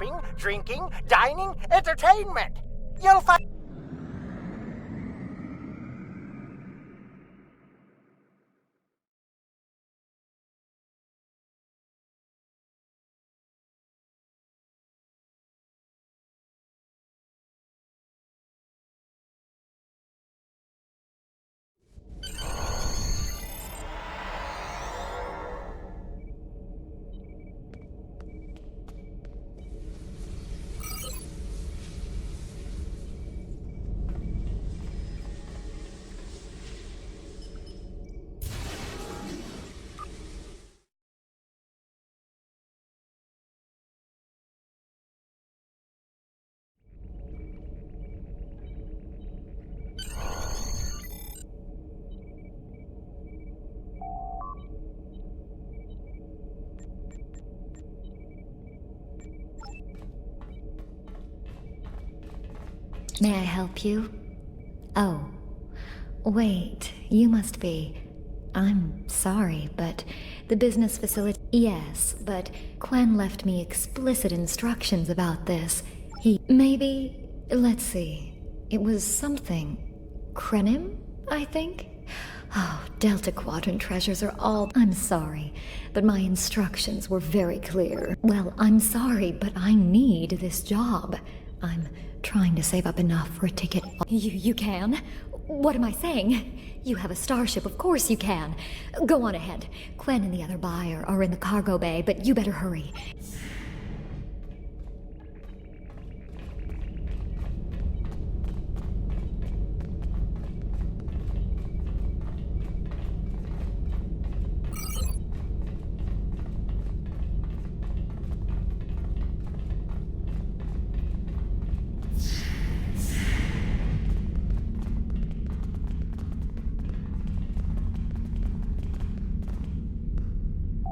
shopping, drinking, dining, entertainment. You'll find... May I help you? Oh, wait, you must be... I'm sorry, but the business facility... Yes, but Quen left me explicit instructions about this. Maybe... Let's see. It was something... Krenim, I think? Oh, Delta Quadrant treasures are all... I'm sorry, but my instructions were very clear. Well, I'm sorry, but I need this job. I'm trying to save up enough for a ticket. You can? What am I saying? You have a starship, of course you can. Go on ahead. Quen and the other buyer are in the cargo bay, but you better hurry.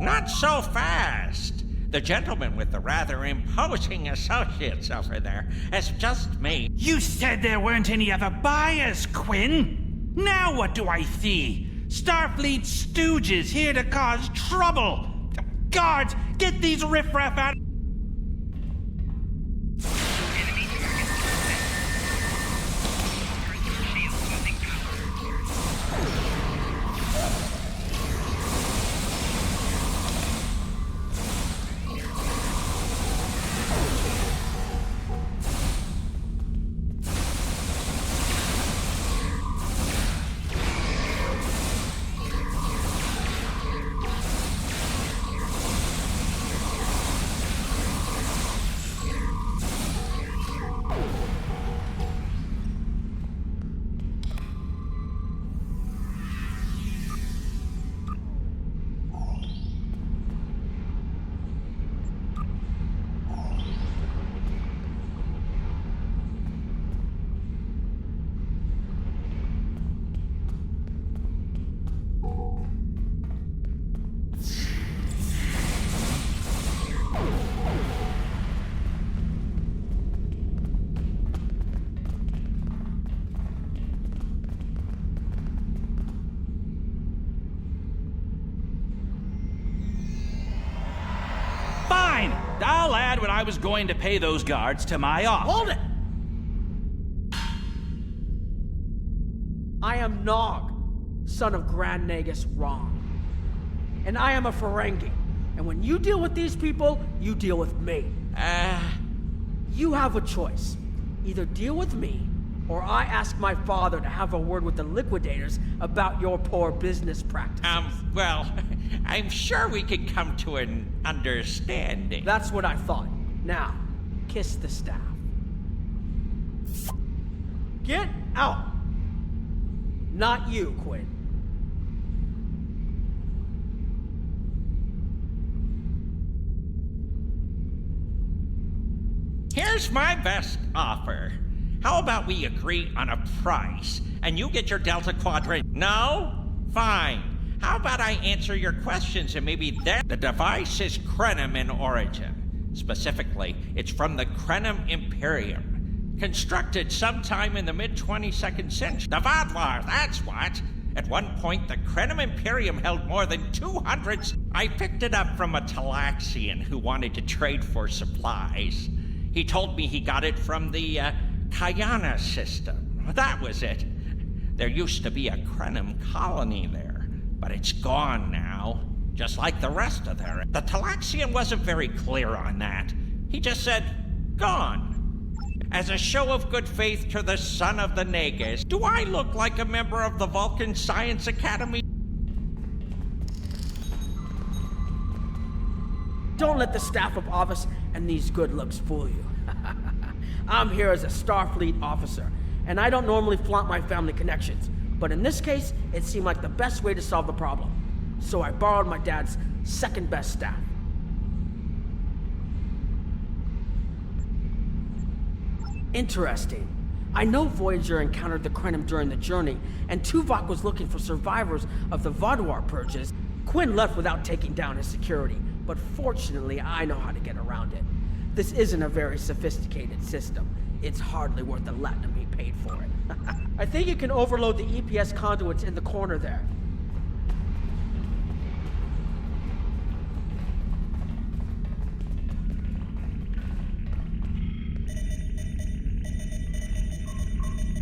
Not so fast. The gentleman with the rather imposing associates over there has just made... You said there weren't any other buyers, Quinn. Now what do I see? Starfleet stooges here to cause trouble. Guards, get these riffraff out... I'll add what I was going to pay those guards to my offer. Hold it! I am Nog, son of Grand Nagus Rom. And I am a Ferengi. And when you deal with these people, you deal with me. You have a choice. Either deal with me, or I ask my father to have a word with the liquidators about your poor business practices. Well, I'm sure we could come to an understanding. That's what I thought. Now, kiss the staff. Get out! Not you, Quinn. Here's my best offer. How about we agree on a price, and you get your Delta Quadrant? No? Fine. How about I answer your questions and maybe then... The device is Krenim in origin. Specifically, it's from the Krenim Imperium. Constructed sometime in the mid-22nd century. The Vadlar, that's what. At one point, the Krenim Imperium held more than 200... I picked it up from a Talaxian who wanted to trade for supplies. He told me he got it from the Kayana system. That was it. There used to be a Krenim colony there, but it's gone now, just like the rest of there. The Talaxian wasn't very clear on that. He just said, gone. As a show of good faith to the son of the Nagas, do I look like a member of the Vulcan Science Academy? Don't let the staff of office and these good looks fool you. I'm here as a Starfleet officer, and I don't normally flaunt my family connections, but in this case, it seemed like the best way to solve the problem. So I borrowed my dad's second best staff. Interesting. I know Voyager encountered the Krenim during the journey, and Tuvok was looking for survivors of the Vaadwaur purges. Quinn left without taking down his security, but fortunately I know how to get around it. This isn't a very sophisticated system. It's hardly worth the latinum he paid for it. I think you can overload the EPS conduits in the corner there.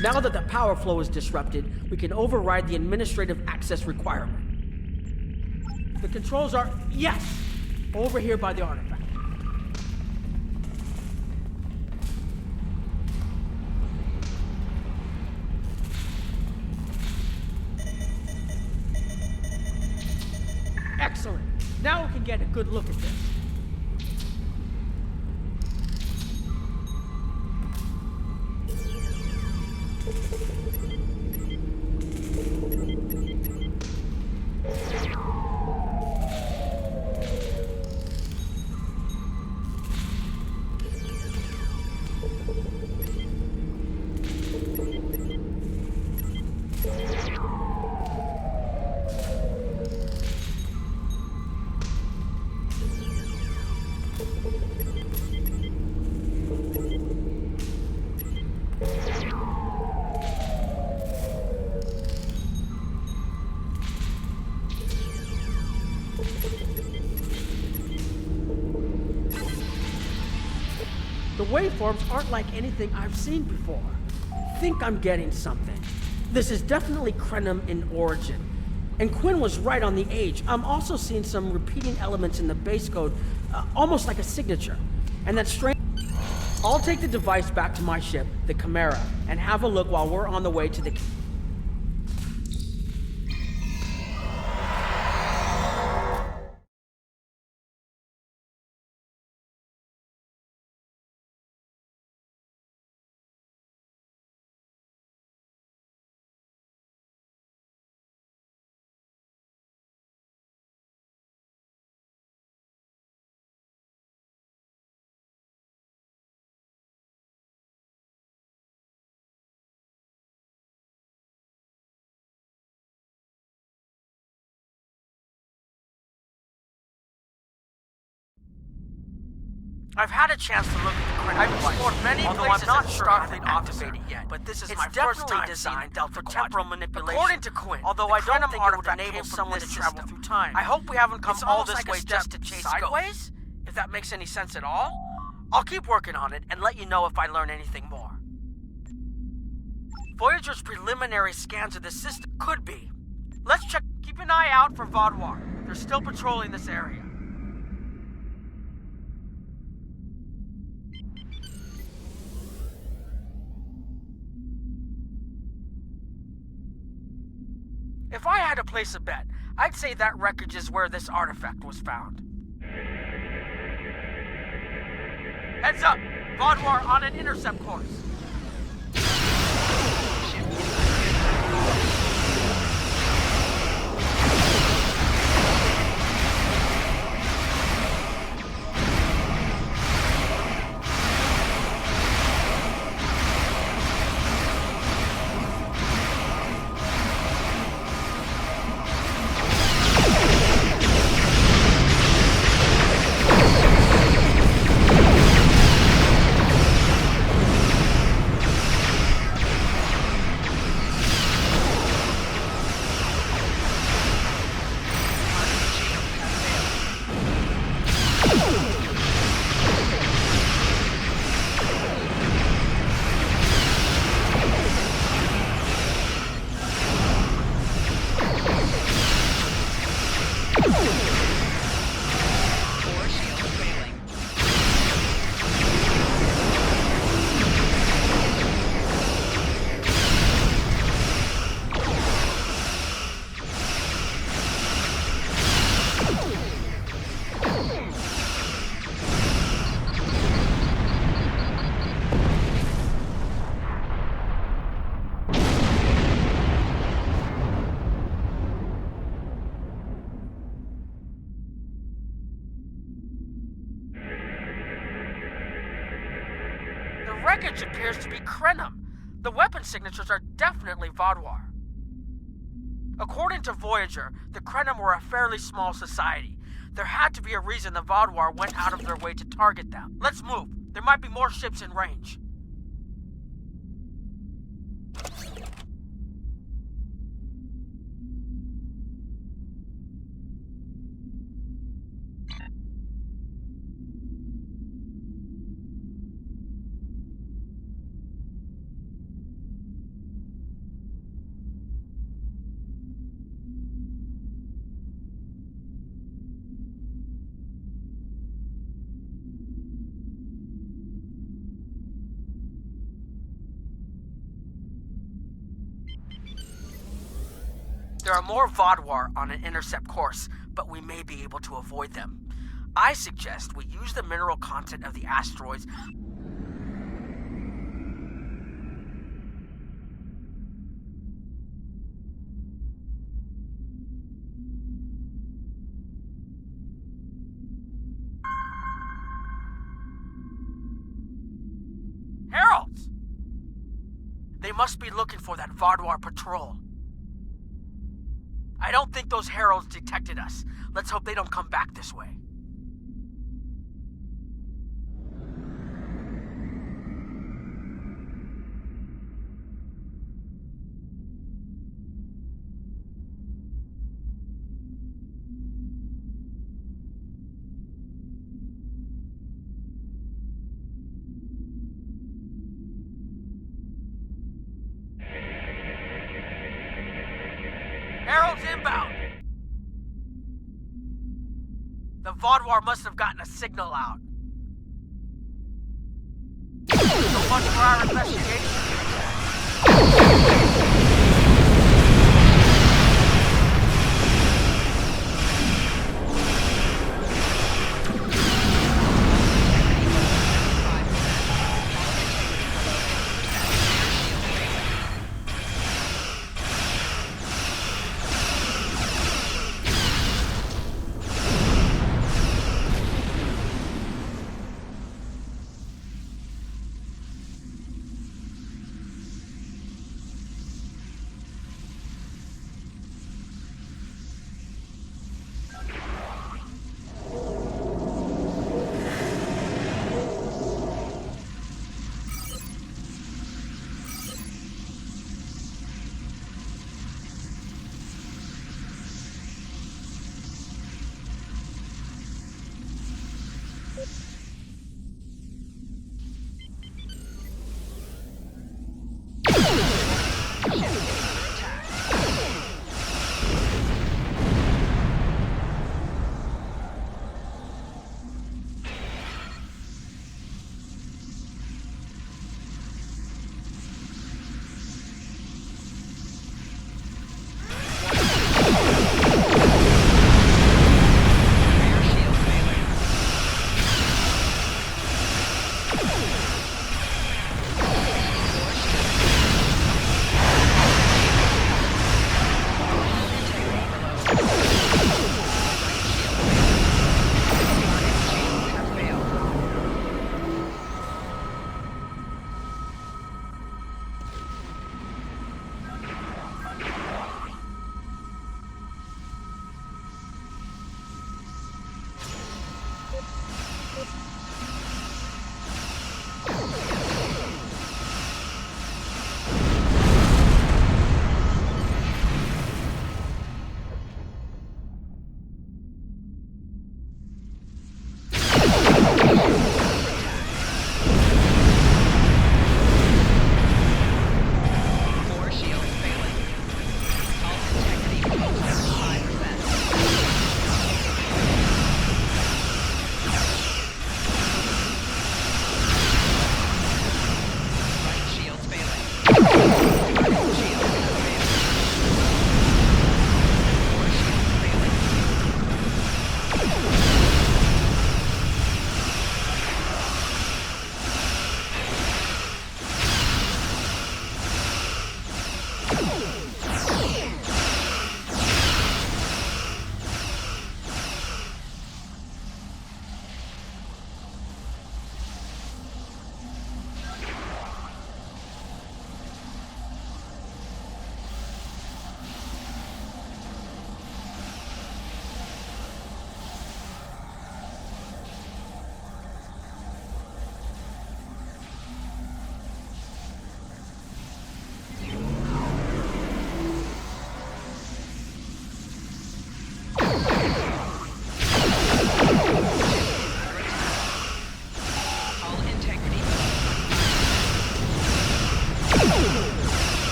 Now that the power flow is disrupted, we can override the administrative access requirement. The controls are, yes, over here by the artifact. Excellent. Now we can get a good look at this. The waveforms aren't like anything I've seen before. Think I'm getting something. This is definitely Krenim in origin. And Quinn was right on the age. I'm also seeing some repeating elements in the base code, almost like a signature. And that's strange. I'll take the device back to my ship, the Chimera, and have a look while we're on the way to the... I've had a chance to look at the Krenim. I've explored many places, I'm not sure Starfleet activated yet, but this is my first time designed for temporal manipulation. According to Quinn, although I don't think it would enable someone to travel through time. I hope we haven't come all this way just to chase sideways, if that makes any sense at all. I'll keep working on it and let you know if I learn anything more. Voyager's preliminary scans of the system could be. Let's check. Keep an eye out for Vaadwaur. They're still patrolling this area. If I had to place a bet, I'd say that wreckage is where this artifact was found. Heads up! Vaadwaur on an intercept course. wreckage appears to be Krenim. The weapon signatures are definitely Vaadwaur. According to Voyager, the Krenim were a fairly small society. There had to be a reason the Vaadwaur went out of their way to target them. Let's move. There might be more ships in range. There are more Vaadwaur on an intercept course, but we may be able to avoid them. I suggest we use the mineral content of the asteroids. Heralds! They must be looking for that Vaadwaur patrol. I don't think those heralds detected us. Let's hope they don't come back this way. Heralds inbound! The Vaadwaur must have gotten a signal out. So much for our investigation.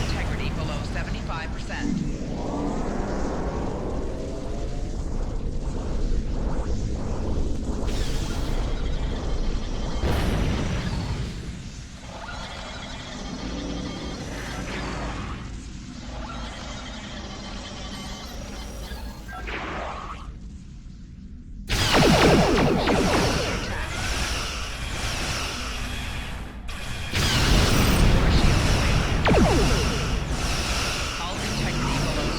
Integrity below 75%. Hull integrity below 75%.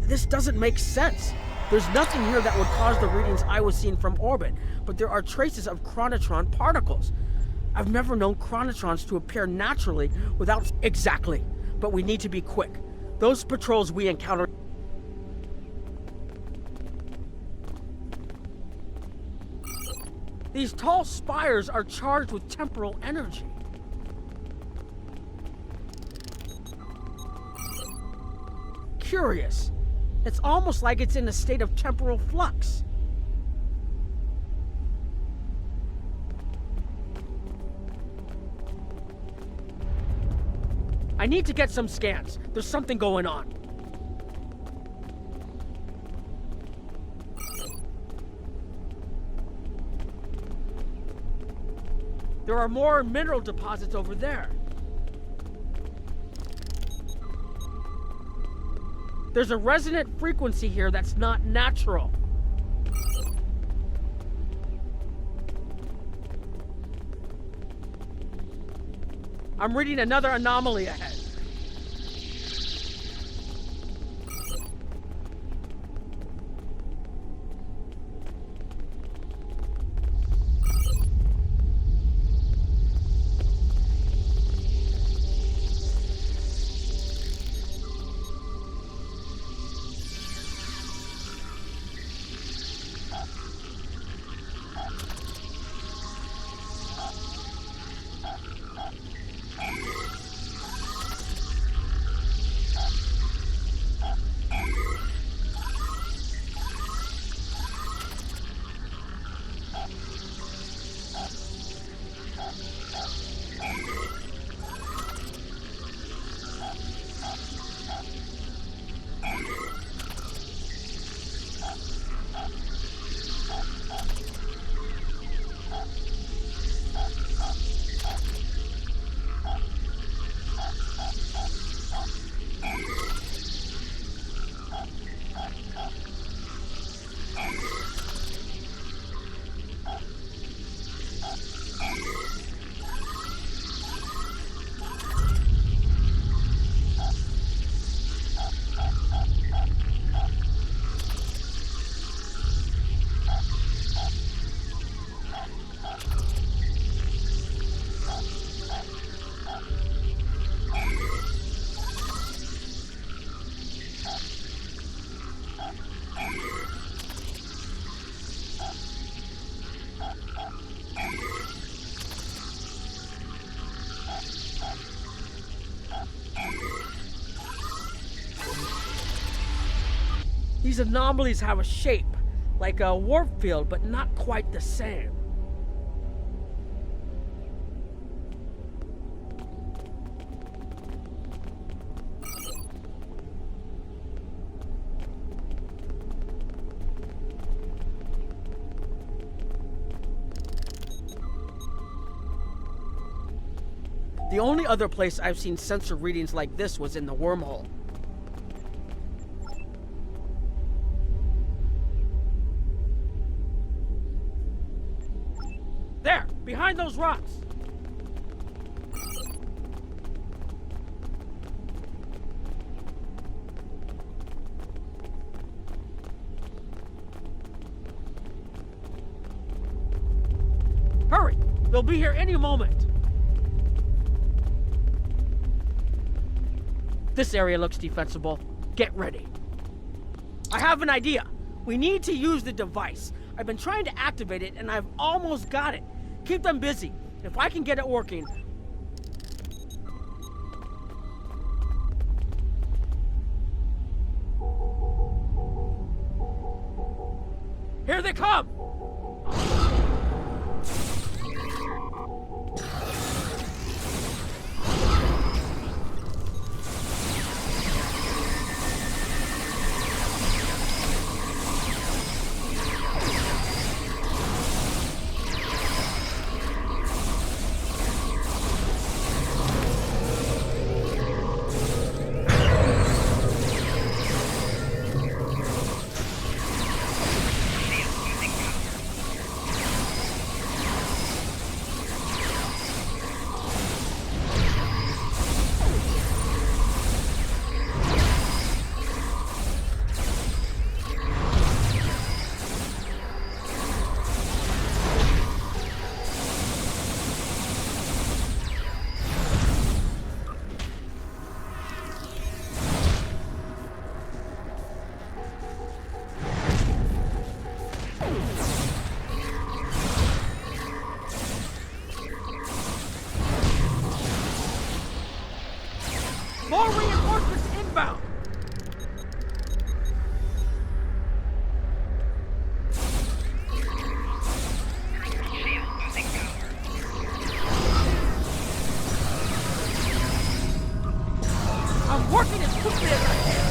This doesn't make sense. There's nothing here that would cause the readings I was seeing from orbit, but there are traces of chronotron particles. I've never known chronotrons to appear naturally without... Exactly, but we need to be quick. Those patrols we encountered... These tall spires are charged with temporal energy. Curious. It's almost like it's in a state of temporal flux. I I need to get some scans. There's something going on. There are more mineral deposits over there. There's a resonant frequency here that's not natural. I'm reading another anomaly ahead. These anomalies have a shape, like a warp field, but not quite the same. The only other place I've seen sensor readings like this was in the wormhole. There, behind those rocks. Hurry, they'll be here any moment. This area looks defensible. Get ready. I have an idea. We need to use the device. I've been trying to activate it, and I've almost got it. Keep them busy. If I can get it working... Here they come! More reinforcements inbound! Shield losing power. I'm working as quickly as I can.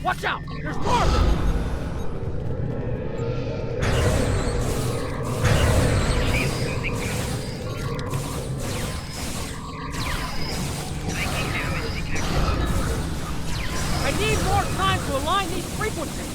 Watch out! There's more of them! I need more time to align these frequencies!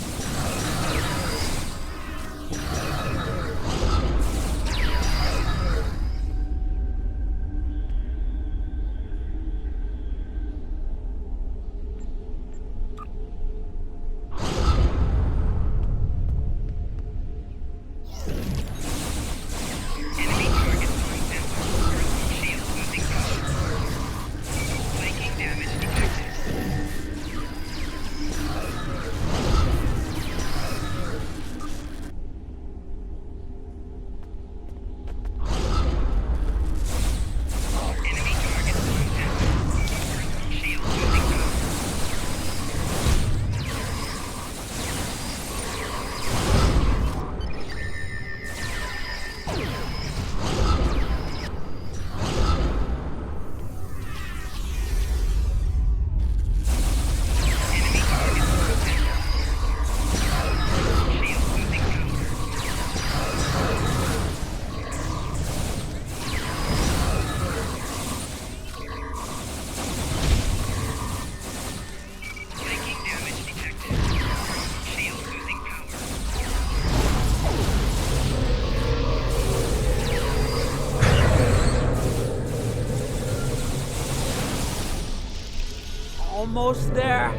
Almost there.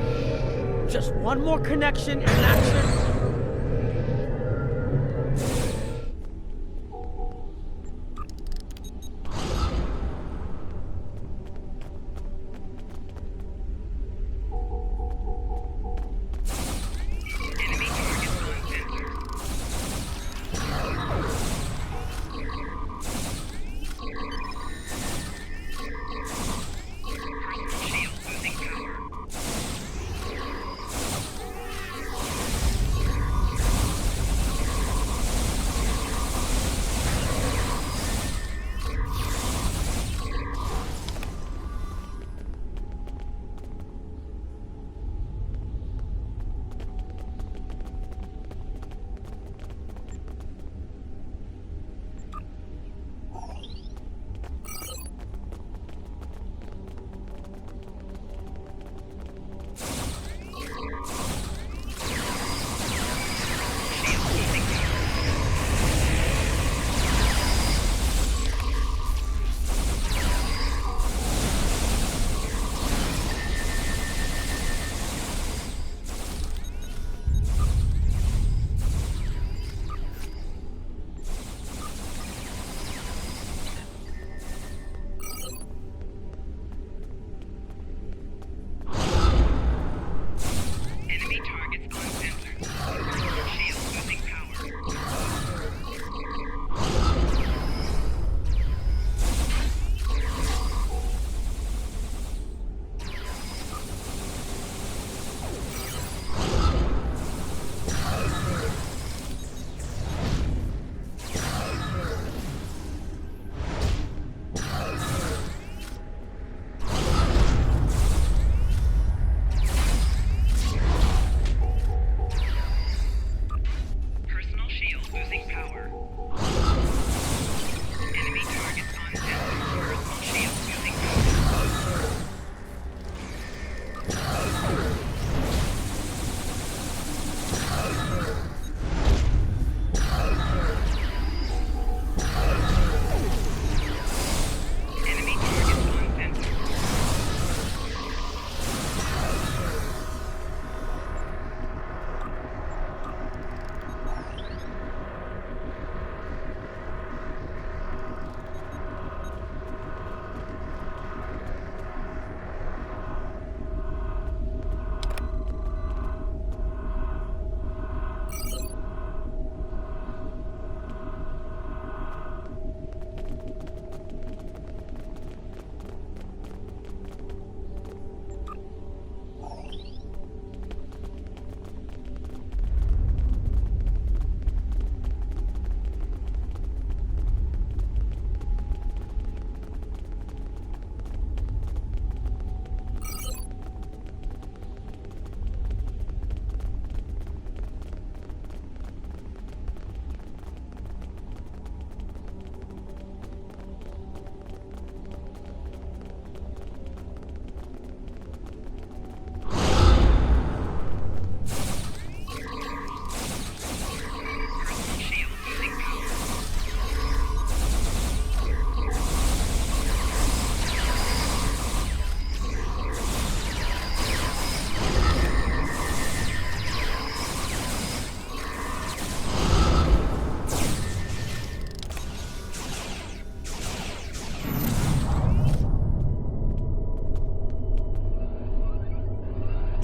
Just one more connection and that's it.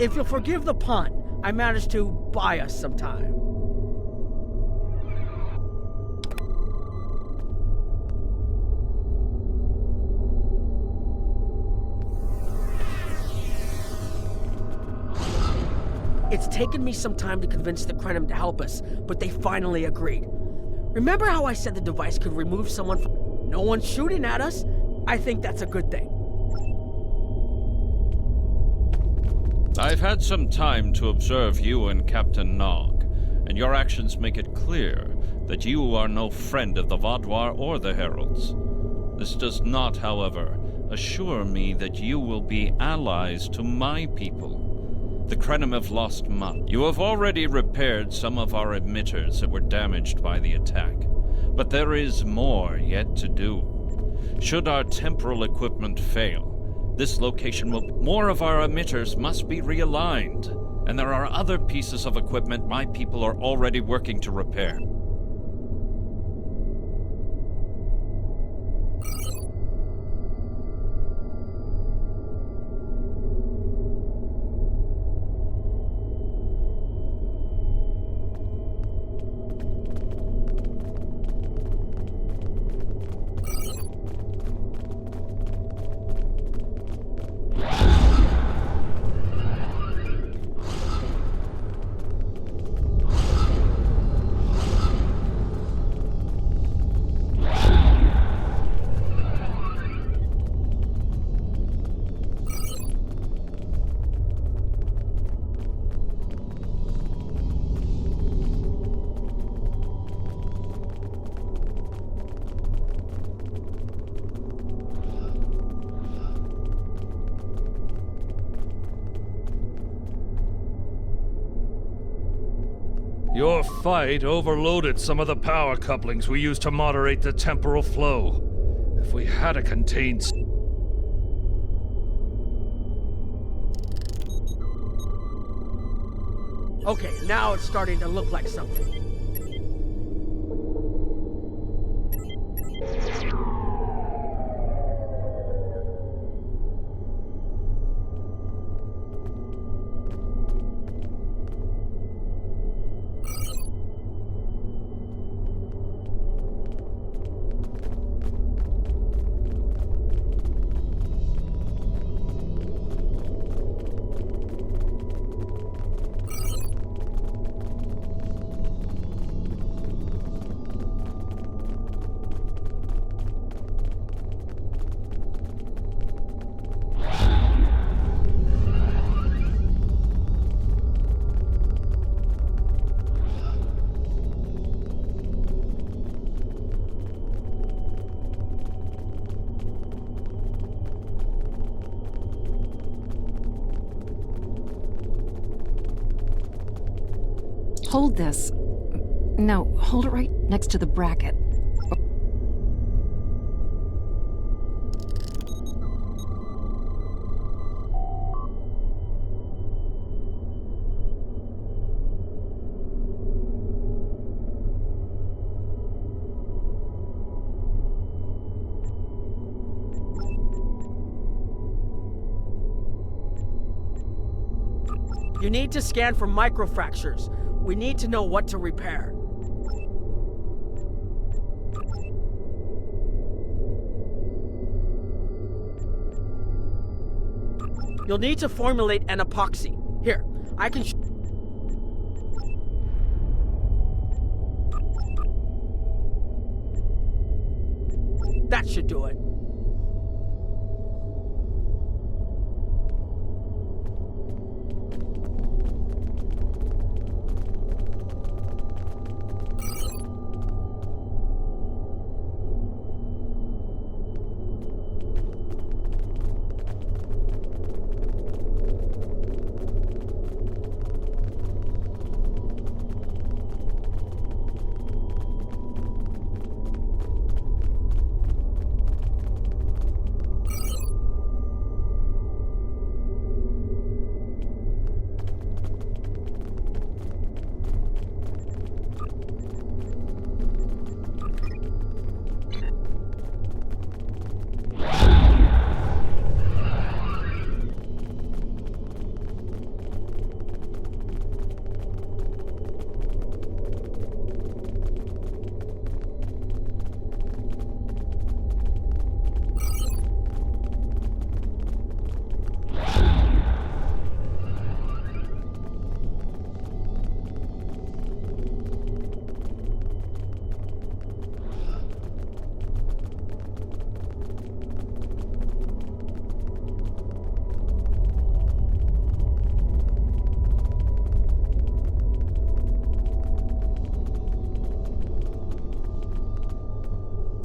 If you'll forgive the pun, I managed to buy us some time. It's taken me some time to convince the Krenim to help us, but they finally agreed. Remember how I said the device could remove someone from... No one's shooting at us? I think that's a good thing. I've had some time to observe you and Captain Nog, and your actions make it clear that you are no friend of the Vaadwaur or the Heralds. This does not, however, assure me that you will be allies to my people. The Krenim have lost much. You have already repaired some of our emitters that were damaged by the attack, but there is more yet to do. Should our temporal equipment fail, this location will... More of our emitters must be realigned, and there are other pieces of equipment my people are already working to repair. Your fight overloaded some of the power couplings we use to moderate the temporal flow. If we had a contained... Okay, now it's starting to look like something. Hold this. No, hold it right next to the bracket. You need to scan for microfractures. We need to know what to repair. You'll need to formulate an epoxy. Here, I can that should do it.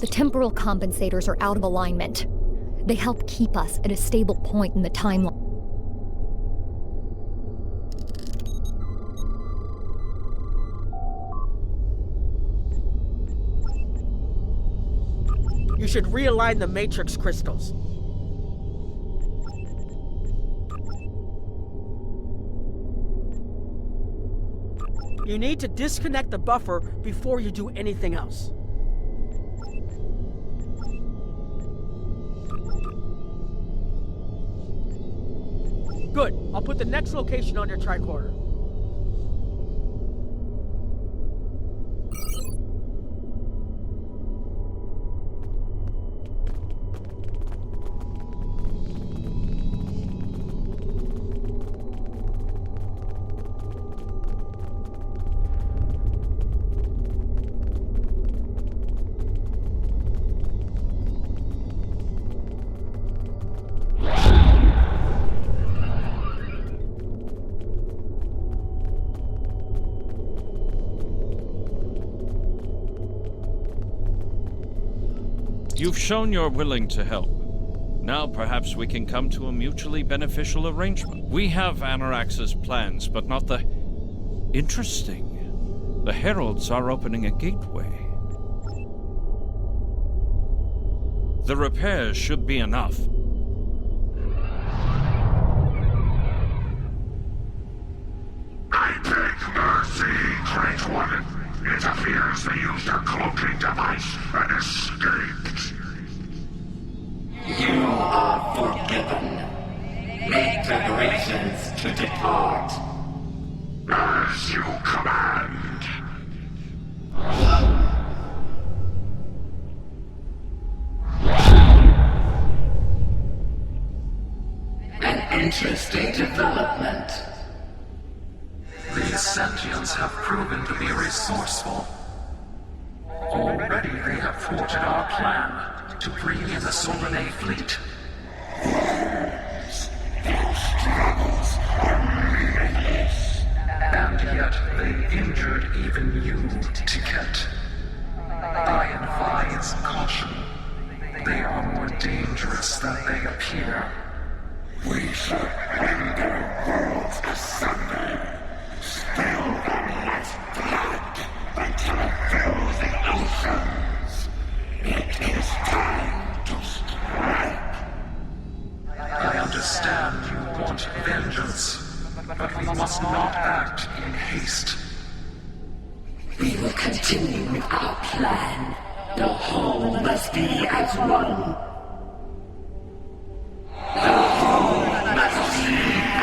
The temporal compensators are out of alignment. They help keep us at a stable point in the timeline. You should realign the matrix crystals. You need to disconnect the buffer before you do anything else. Good. I'll put the next location on your tricorder. You've shown you're willing to help. Now perhaps we can come to a mutually beneficial arrangement. We have Anorax's plans, but not the... Interesting. The Heralds are opening a gateway. The repairs should be enough. I beg mercy, Great One. It appears they used a cloaking device and escaped. You are forgiven. Make preparations to depart. As you command. An interesting development. These sentients have proven to be resourceful. Already they have thwarted our plan to bring in the Solanae fleet. Their struggles are meaningless. And yet they injured even you, Ticket. I advise caution. They are more dangerous than they appear. We shall render worlds asunder. Spill them as blood until it fills the oceans. It is time to strike. I understand you want vengeance, but we must not act in haste. We will continue with our plan. The whole must be as one. The whole must be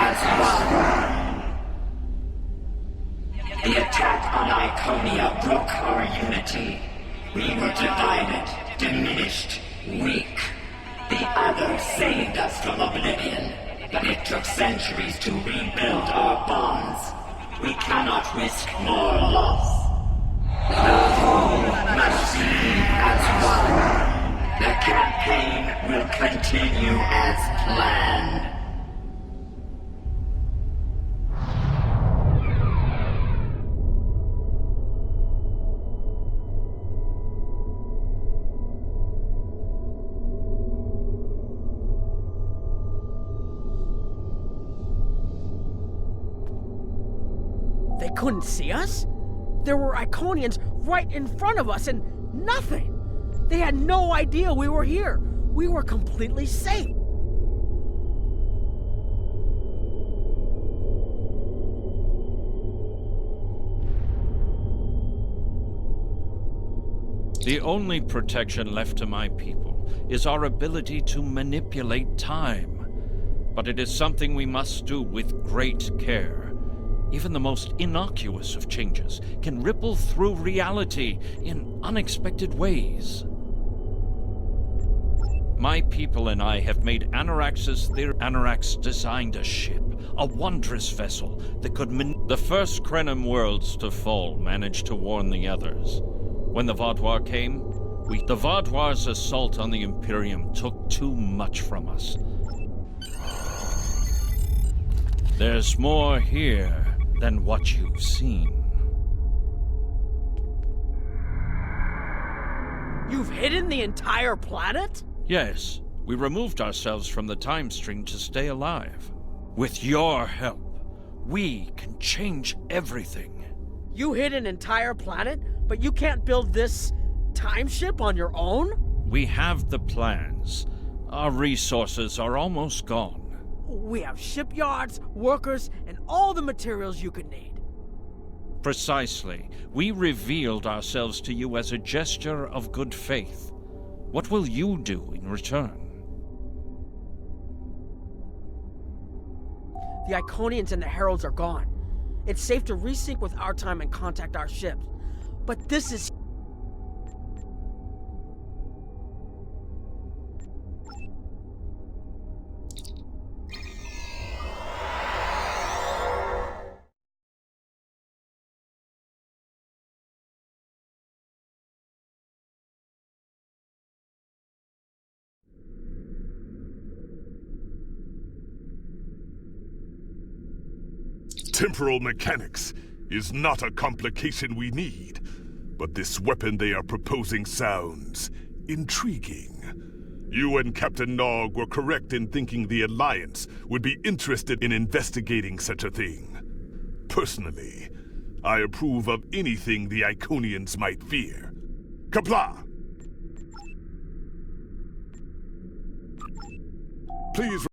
as one. The attack on Iconia broke our unity. We were divided, diminished, weak. The others saved us from oblivion, but it took centuries to rebuild our bonds. We cannot risk more loss. The whole must be as one. The campaign will continue as planned. They couldn't see us? There were Iconians right in front of us and nothing. They had no idea we were here. We were completely safe. The only protection left to my people is our ability to manipulate time. But it is something we must do with great care. Even the most innocuous of changes can ripple through reality in unexpected ways. My people and I have made Anorax's theory. Anorax designed a ship, a wondrous vessel that could the first Krenim worlds to fall managed to warn the others. When the Vaadwaur came, the Vaadwaur's assault on the Imperium took too much from us. There's more here than what you've seen. You've hidden the entire planet? Yes, we removed ourselves from the time stream to stay alive. With your help, we can change everything. You hid an entire planet, but you can't build this time ship on your own? We have the plans. Our resources are almost gone. We have shipyards, workers, and all the materials you could need. Precisely. We revealed ourselves to you as a gesture of good faith. What will you do in return? The Iconians and the Heralds are gone. It's safe to resync with our time and contact our ships. But this is... Temporal mechanics is not a complication we need, but this weapon they are proposing sounds intriguing. You and Captain Nog were correct in thinking the Alliance would be interested in investigating such a thing. Personally, I approve of anything the Iconians might fear. Kapla! Please